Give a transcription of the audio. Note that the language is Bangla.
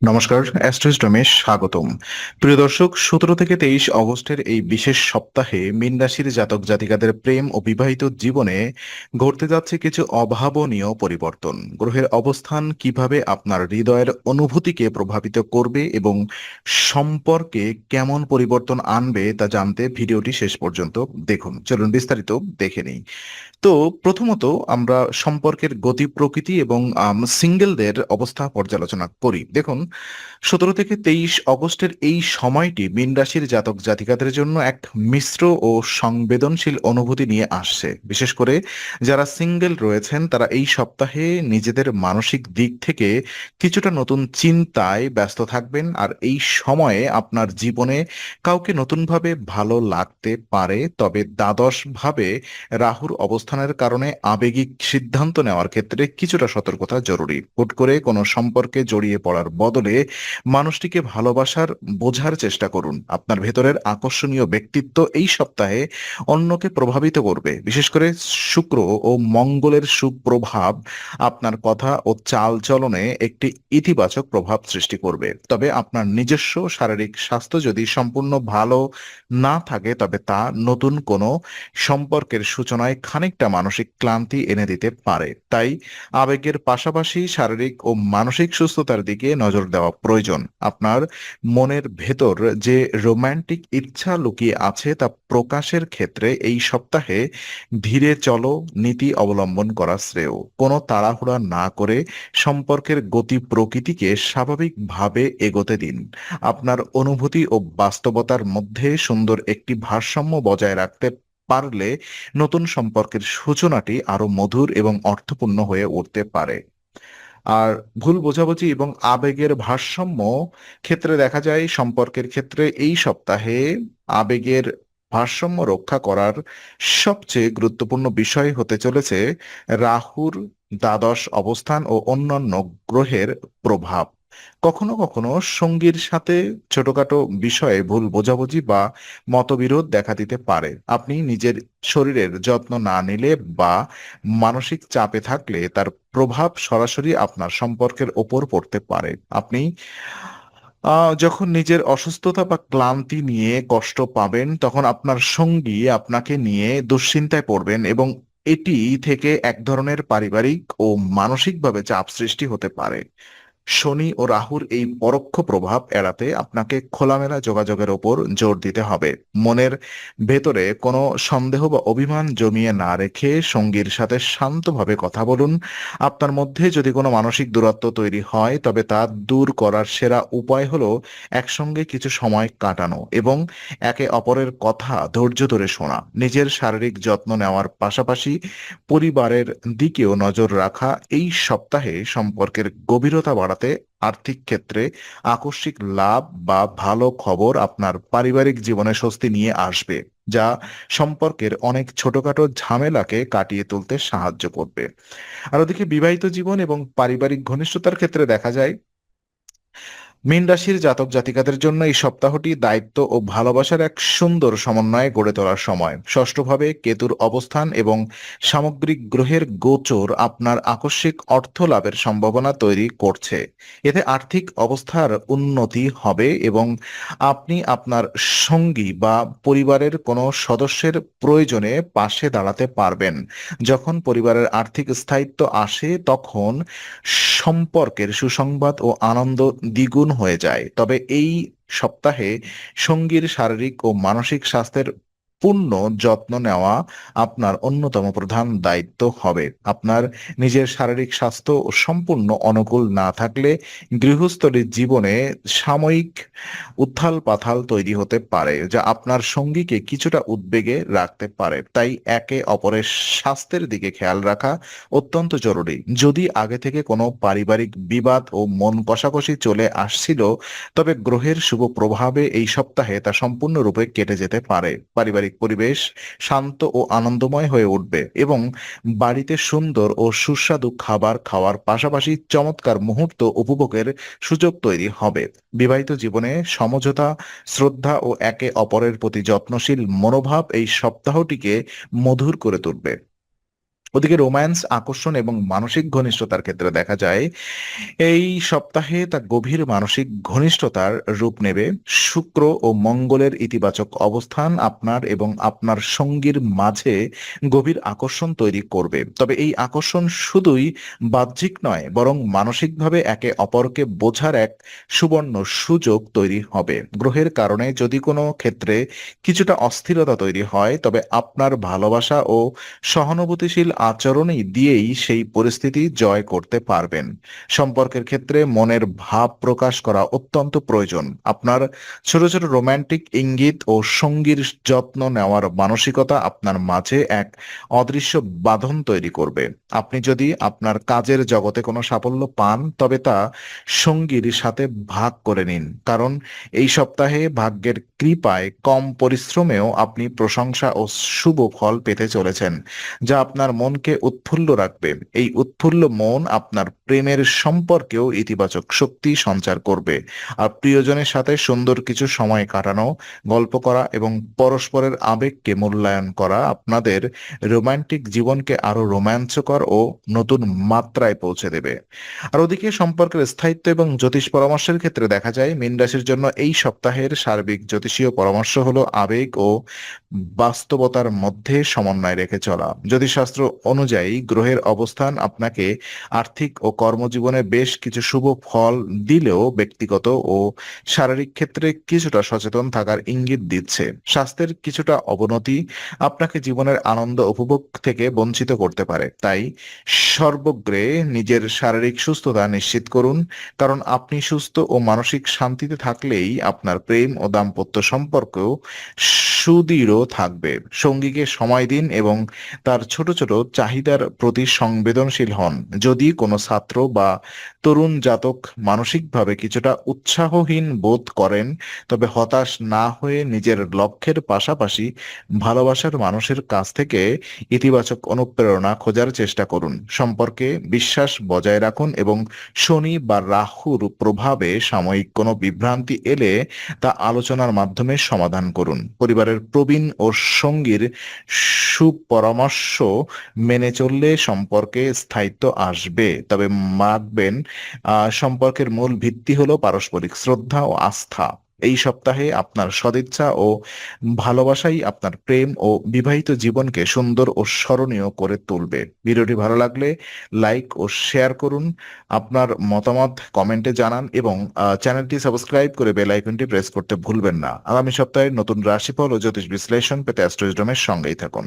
নমস্কার, অ্যাস্ট্রোইস্ট রমেশ স্বাগতম। প্রিয় দর্শক, 17 থেকে 23 অগস্টের এই বিশেষ সপ্তাহে মীন রাশির জাতক জাতিকাদের প্রেম ও বিবাহিত জীবনে ঘটতে যাচ্ছে কিছু অভাবনীয় পরিবর্তন। গ্রহের অবস্থান কিভাবে আপনার হৃদয়ের অনুভূতিকে প্রভাবিত করবে এবং সম্পর্কে কেমন পরিবর্তন আনবে তা জানতে ভিডিওটি শেষ পর্যন্ত দেখুন। চলুন বিস্তারিত দেখে নিই। তো প্রথমত আমরা সম্পর্কের গতি প্রকৃতি এবং সিঙ্গেলদের অবস্থা পর্যালোচনা করি। দেখুন, 17 থেকে 23 অগস্টের এই সময়টি মীন রাশির জাতক জাতিকাদের জন্য এক মিশ্র ও সংবেদনশীল অনুভূতি নিয়ে আসছে। বিশেষ করে যারা সিঙ্গেল রয়েছেন তারা এই সপ্তাহে নিজেদের মানসিক দিক থেকে কিছুটা নতুন চিন্তায় ব্যস্ত থাকবেন, আর এই সময়ে আপনার জীবনে কাউকে নতুনভাবে ভালো লাগতে পারে। তবে দ্বাদশ ভাবে রাহুর অবস্থানের কারণে আবেগিক সিদ্ধান্ত নেওয়ার ক্ষেত্রে কিছুটা সতর্কতা জরুরি। হুট করে কোনো সম্পর্কে জড়িয়ে পড়ার বদলে মানুষটিকে ভালোবাসার বোঝার চেষ্টা করুন। আপনার ভেতরের আকর্ষণীয় ব্যক্তিত্ব এই সপ্তাহে অন্যকে প্রভাবিত করবে। বিশেষ করে শুক্র ও মঙ্গলের সুপ্রভাব আপনার কথা ও চাল চলনে একটি ইতিবাচক প্রভাব সৃষ্টি করবে। তবে আপনার নিজস্ব শারীরিক স্বাস্থ্য যদি সম্পূর্ণ ভালো না থাকে তবে তা নতুন কোনো সম্পর্কের সূচনায় খানিকটা মানসিক ক্লান্তি এনে দিতে পারে। তাই আবেগের পাশাপাশি শারীরিক ও মানসিক সুস্থতার দিকে নজর দেওয়া প্রয়োজন। আপনার মনের ভেতর যে রোমান্টিক ইচ্ছা লুকিয়ে আছে তা প্রকাশের ক্ষেত্রে এই সপ্তাহে ধীরে চলো নীতি অবলম্বন করা শ্রেয়। কোনো তাড়াহুড়া না করে সম্পর্কের গতি প্রকৃতিকে স্বাভাবিকভাবে এগোতে দিন। আপনার অনুভূতি ও বাস্তবতার মধ্যে সুন্দর একটি ভারসাম্য বজায় রাখতে পারলে নতুন সম্পর্কের সূচনাটি আরো মধুর এবং অর্থপূর্ণ হয়ে উঠতে পারে। আর ভুল বোঝাবুঝি এবং আবেগের ভারসাম্য ক্ষেত্রে দেখা যায়, সম্পর্কের ক্ষেত্রে এই সপ্তাহে আবেগের ভারসাম্য রক্ষা করার সবচেয়ে গুরুত্বপূর্ণ বিষয় হতে চলেছে রাহুর দ্বাদশ অবস্থান ও অন্যান্য গ্রহের প্রভাব। কখনো কখনো সঙ্গীর সাথে ছোটখাটো বিষয়ে ভুল বোঝাবুঝি বা মতবিরোধ দেখা দিতে পারে। আপনি নিজের শরীরের যত্ন না নিলে বা মানসিক চাপে থাকলে তার প্রভাব সরাসরি আপনার সম্পর্কের ওপর পড়তে পারে। আপনি যখন নিজের অসুস্থতা বা ক্লান্তি নিয়ে কষ্ট পাবেন তখন আপনার সঙ্গী আপনাকে নিয়ে দুশ্চিন্তায় পড়বেন, এবং এটি থেকে এক ধরনের পারিবারিক ও মানসিকভাবে চাপ সৃষ্টি হতে পারে। শনি ও রাহুর এই পরোক্ষ প্রভাব এড়াতে আপনাকে খোলামেলা যোগাযোগের ওপর জোর দিতে হবে। মনের ভেতরে কোনো সন্দেহ বা অভিমান জমিয়ে না রেখে সঙ্গীর সাথে শান্তভাবে কথা বলুন। আপনার মধ্যে যদি কোনো মানসিক দূরত্ব তৈরি হয় তবে তা দূর করার সেরা উপায় হলো একসঙ্গে কিছু সময় কাটানো এবং একে অপরের কথা ধৈর্য ধরে শোনা। নিজের শারীরিক যত্ন নেওয়ার পাশাপাশি পরিবারের দিকেও নজর রাখা এই সপ্তাহে সম্পর্কের গভীরতা বাড়াতে আর্থিক ক্ষেত্রে আকস্মিক লাভ বা ভালো খবর আপনার পারিবারিক জীবনে স্বস্তি নিয়ে আসবে, যা সম্পর্কের অনেক ছোটখাটো ঝামেলাকে কাটিয়ে তুলতে সাহায্য করবে। আর ওদিকে বিবাহিত জীবন এবং পারিবারিক ঘনিষ্ঠতার ক্ষেত্রে দেখা যায়, মীন রাশির জাতক জাতিকাদের জন্য এই সপ্তাহটি দায়িত্ব ও ভালোবাসার এক সুন্দর সমন্বয়ে গড়ে তোলার সময়। ষষ্ঠভাবে কেতুর অবস্থান এবং সামগ্রিক গ্রহের গোচর আপনার আকস্মিক অর্থ লাভের সম্ভাবনা তৈরি করছে। এতে আর্থিক অবস্থার উন্নতি হবে এবং আপনি আপনার সঙ্গী বা পরিবারের কোনো সদস্যের প্রয়োজনে পাশে দাঁড়াতে পারবেন। যখন পরিবারের আর্থিক স্থায়িত্ব আসে তখন সম্পর্কের সুসংবাদ ও আনন্দ দ্বিগুণ হয়ে যায়। তবে এই সপ্তাহে সঙ্গীর শারীরিক ও মানসিক স্বাস্থ্যের পূর্ণ যত্ন নেওয়া আপনার অন্যতম প্রধান দায়িত্ব হবে। আপনার নিজের শারীরিক স্বাস্থ্য সম্পূর্ণ অনুকূল না থাকলে গৃহস্থলীর জীবনে সাময়িক উত্থাল পাথাল তৈরি হতে পারে, যা আপনার সঙ্গীকে কিছুটা উদ্বেগে রাখতে পারে। তাই একে অপরের স্বাস্থ্যের দিকে খেয়াল রাখা অত্যন্ত জরুরি। যদি আগে থেকে কোনো পারিবারিক বিবাদ ও মন কষাকষি চলে আসছিল তবে গ্রহের শুভ প্রভাবে এই সপ্তাহে তা সম্পূর্ণরূপে কেটে যেতে পারে। পারিবারিক পরিবেশ শান্ত ও আনন্দময় হয়ে উঠবে এবং বাড়িতে সুন্দর ও সুস্বাদু খাবার খাওয়ার পাশাপাশি চমৎকার মুহূর্ত উপভোগের সুযোগ তৈরি হবে। বিবাহিত জীবনে সমঝোতা, শ্রদ্ধা ও একে অপরের প্রতি যত্নশীল মনোভাব এই সপ্তাহটিকে মধুর করে তুলবে। ওদিকে রোম্যান্স, আকর্ষণ এবং মানসিক ঘনিষ্ঠতার ক্ষেত্রে দেখা যায় এই সপ্তাহে তা গভীর মানসিক ঘনিষ্ঠতার রূপ নেবে। শুক্র ও মঙ্গলের ইতিবাচক অবস্থান আপনার এবং আপনার সঙ্গীর মাঝে গভীর আকর্ষণ তৈরি করবে। তবে এই আকর্ষণ শুধুই বাহ্যিক নয়, বরং মানসিকভাবে একে অপরকে বোঝার এক সুবর্ণ সুযোগ তৈরি হবে। গ্রহের কারণে যদি কোনো ক্ষেত্রে কিছুটা অস্থিরতা তৈরি হয়, তবে আপনার ভালোবাসা ও সহানুভূতিশীল আচরণই দিয়েই সেই পরিস্থিতি জয় করতে পারবেন। সম্পর্কের ক্ষেত্রে মনের ভাব প্রকাশ করা অত্যন্ত প্রয়োজন। আপনার ছোট ছোট রোমান্টিক ইঙ্গিত ও সঙ্গীর যত্ন নেওয়ার মানসিকতা আপনার মাঝে এক অদৃশ্য বাঁধন তৈরি করবে। আপনি যদি আপনার কাজের জগতে কোনো সাফল্য পান, তবে তা সঙ্গীর সাথে ভাগ করে নিন, কারণ এই সপ্তাহে ভাগ্যের কৃপায় কম পরিশ্রমেও আপনি প্রশংসা ও শুভ ফল পেতে চলেছেন, যা আপনার মনকে উৎফুল্ল রাখবে। এই উৎফুল্ল মন আপনার প্রেমের সম্পর্কেও ইতিবাচক শক্তি সঞ্চার করবে। আর প্রিয়জনের সাথে সুন্দর কিছু সময় কাটানো, গল্প করা এবং পরস্পরের আবেগকে মূল্যায়ন করা আপনাদের রোমান্টিক জীবনকে আরো রোমাঞ্চকর ও নতুন মাত্রায় পৌঁছে দেবে। আর ওদিকে সম্পর্কের স্থায়িত্ব এবং জ্যোতিষ পরামর্শের ক্ষেত্রে দেখা যায় মীন রাশির জন্য এই সপ্তাহের সার্বিক জ্যোতিষীয় পরামর্শ হলো আবেগ ও বাস্তবতার মধ্যে সমন্বয় রেখে চলা। জ্যোতিষশাস্ত্র অনুযায়ী গ্রহের অবস্থান আপনাকে আর্থিক ও কর্মজীবনে বেশ কিছু শুভ ফল দিলেও ব্যক্তিগত ও শারীরিক ক্ষেত্রে কিছুটা সচেতন থাকার ইঙ্গিত দিচ্ছে। স্বাস্থ্যের কিছুটা অবনতি আপনাকে জীবনের আনন্দ উপভোগ থেকে বঞ্চিত করতে পারে। তাই সর্বগ্রে নিজের শারীরিক সুস্থতা নিশ্চিত করুন, কারণ আপনি সুস্থ ও মানসিক শান্তিতে থাকলেই আপনার প্রেম ও দাম্পত্য সম্পর্কও সুদৃঢ় থাকবে। সঙ্গীকে সময় দিন এবং তার ছোট ছোট চাহিদার প্রতি সংবেদনশীল হন। যদি কোনো ছাত্র বা তরুণ জাতক মানসিকভাবে কিছুটা উৎসাহহীন বোধ করেন, তবে হতাশ না হয়ে নিজের লক্ষ্যের পাশাপাশি ভালোবাসার মানুষের কাছ থেকে ইতিবাচক অনুপ্রেরণা খোঁজার চেষ্টা করুন। সম্পর্কে বিশ্বাস বজায় রাখুন এবং শনি বা রাহুর প্রভাবে সাময়িক কোনো বিভ্রান্তি এলে তা আলোচনার মাধ্যমে সমাধান করুন। পরিবারের প্রবীণ ও সঙ্গীর সুপরামর্শ মেনে চললে সম্পর্কে স্থায়িত্ব আসবে। তবে রাখবেন, সম্পর্কের মূল ভিত্তি হলো পারস্পরিক শ্রদ্ধা ও আস্থা। এই সপ্তাহে আপনার সদিচ্ছা ও ভালোবাসাই আপনার প্রেম ও বিবাহিত জীবনকে সুন্দর ও স্মরণীয় করে তুলবে। ভিডিওটি ভালো লাগলে লাইক ও শেয়ার করুন, আপনার মতামত কমেন্টে জানান এবং চ্যানেলটি সাবস্ক্রাইব করে বেল আইকনটি প্রেস করতে ভুলবেন না। আগামী সপ্তাহে নতুন রাশিফল ও জ্যোতিষ বিশ্লেষণ পেতে অ্যাস্ট্রোইজমের সঙ্গেই থাকুন।